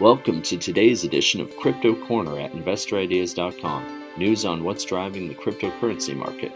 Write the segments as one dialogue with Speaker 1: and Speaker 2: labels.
Speaker 1: Welcome to today's edition of Crypto Corner at InvestorIdeas.com. News on what's driving the cryptocurrency market.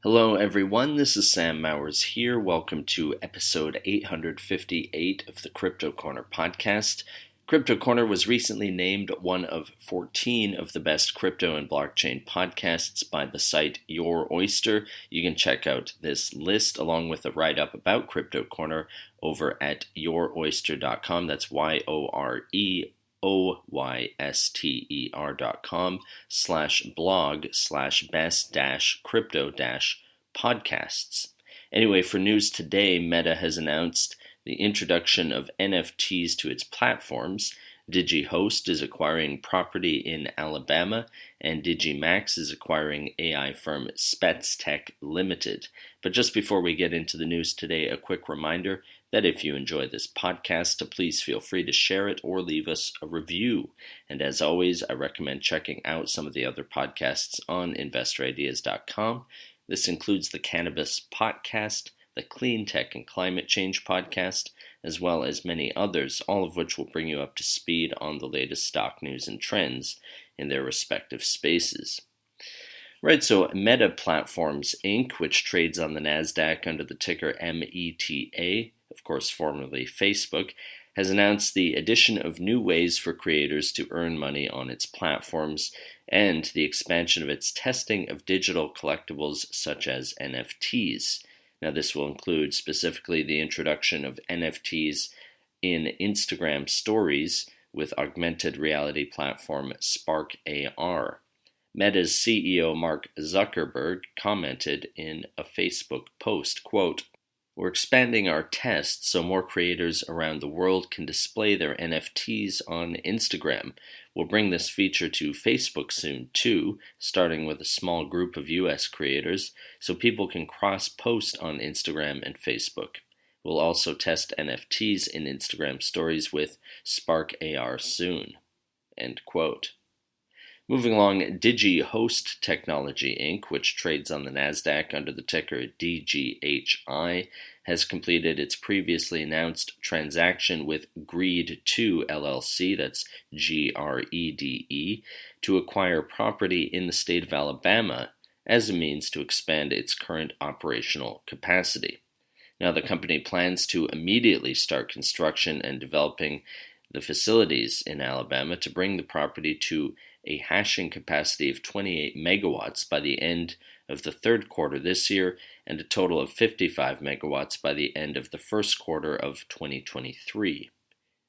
Speaker 1: Hello everyone, this is Sam Mowers here. Welcome to episode 858 of the Crypto Corner podcast. Crypto Corner was recently named one of 14 of the best crypto and blockchain podcasts by the site Your Oyster. You can check out this list along with a write-up about Crypto Corner over at youroyster.com. That's yoreoyster.com/blog/best-crypto-podcasts. Anyway, for news today, Meta has announced the introduction of NFTs to its platforms. DigiHost is acquiring property in Alabama, and DigiMax is acquiring AI firm SpetsTech Limited. But just before we get into the news today, a quick reminder that if you enjoy this podcast, please feel free to share it or leave us a review. And as always, I recommend checking out some of the other podcasts on InvestorIdeas.com. This includes the Cannabis Podcast, the Clean Tech and Climate Change podcast, as well as many others, all of which will bring you up to speed on the latest stock news and trends in their respective spaces. Right, so Meta Platforms Inc., which trades on the NasDaq under the ticker META, of course formerly Facebook, has announced the addition of new ways for creators to earn money on its platforms and the expansion of its testing of digital collectibles such as NFTs. Now, this will include specifically the introduction of NFTs in Instagram stories with augmented reality platform Spark AR. Meta's CEO Mark Zuckerberg commented in a Facebook post, quote, "We're expanding our tests so more creators around the world can display their NFTs on Instagram. We'll bring this feature to Facebook soon too, starting with a small group of US creators, so people can cross-post on Instagram and Facebook. We'll also test NFTs in Instagram stories with Spark AR soon." End quote. Moving along, DigiHost Technology Inc., which trades on the NasDaq under the ticker DGHI, has completed its previously announced transaction with Greed2 LLC, that's GREDE, to acquire property in the state of Alabama as a means to expand its current operational capacity. Now, the company plans to immediately start construction and developing the facilities in Alabama to bring the property to a hashing capacity of 28 megawatts by the end of the third quarter this year and a total of 55 megawatts by the end of the first quarter of 2023.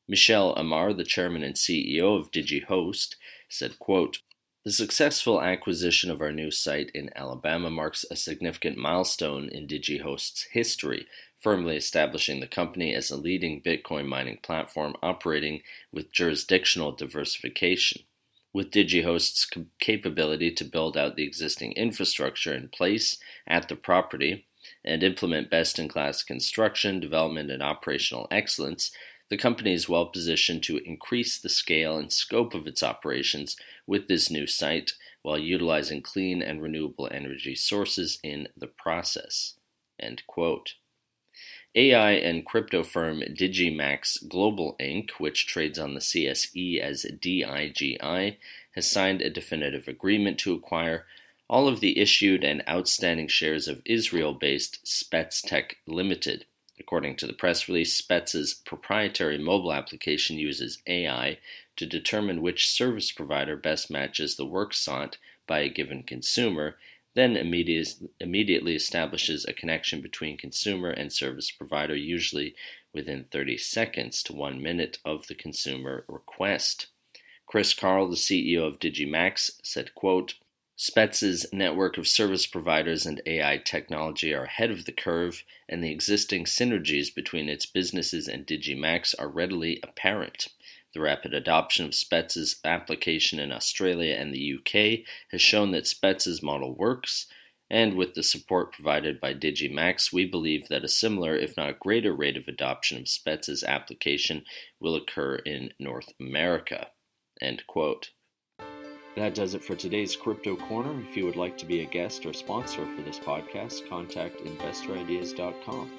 Speaker 1: Michel Amar, the chairman and CEO of DigiHost, said, quote, "The successful acquisition of our new site in Alabama marks a significant milestone in DigiHost's history, firmly establishing the company as a leading Bitcoin mining platform operating with jurisdictional diversification. With DigiHost's capability to build out the existing infrastructure in place at the property and implement best-in-class construction, development, and operational excellence, the company is well positioned to increase the scale and scope of its operations with this new site while utilizing clean and renewable energy sources in the process." End quote. AI and crypto firm DigiMax Global Inc., which trades on the CSE as DIGI, has signed a definitive agreement to acquire all of the issued and outstanding shares of Israel-based SpetsTech Limited. According to the press release, Spets's proprietary mobile application uses AI to determine which service provider best matches the work sought by a given consumer, then immediately establishes a connection between consumer and service provider, usually within 30 seconds to 1 minute of the consumer request. Chris Carl, the CEO of DigiMax, said, quote, "Spets's network of service providers and AI technology are ahead of the curve, and the existing synergies between its businesses and DigiMax are readily apparent. The rapid adoption of Spets's application in Australia and the UK has shown that Spets's model works, and with the support provided by DigiMax, we believe that a similar, if not greater, rate of adoption of Spets's application will occur in North America." End quote. That does it for today's Crypto Corner. If you would like to be a guest or sponsor for this podcast, contact InvestorIdeas.com.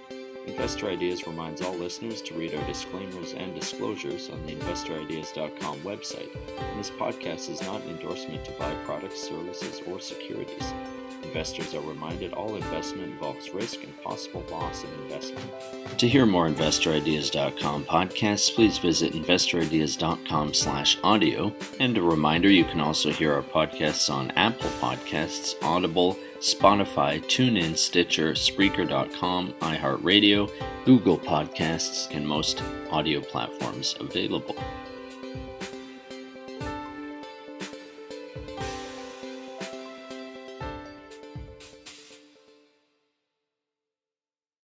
Speaker 1: Investor Ideas reminds all listeners to read our disclaimers and disclosures on the InvestorIdeas.com website, and this podcast is not an endorsement to buy products, services, or securities. Investors are reminded all investment involves risk and possible loss of investment. To hear more InvestorIdeas.com podcasts, please visit InvestorIdeas.com/audio. And a reminder, you can also hear our podcasts on Apple Podcasts, Audible, Spotify, TuneIn, Stitcher, Spreaker.com, iHeartRadio, Google Podcasts, and most audio platforms available.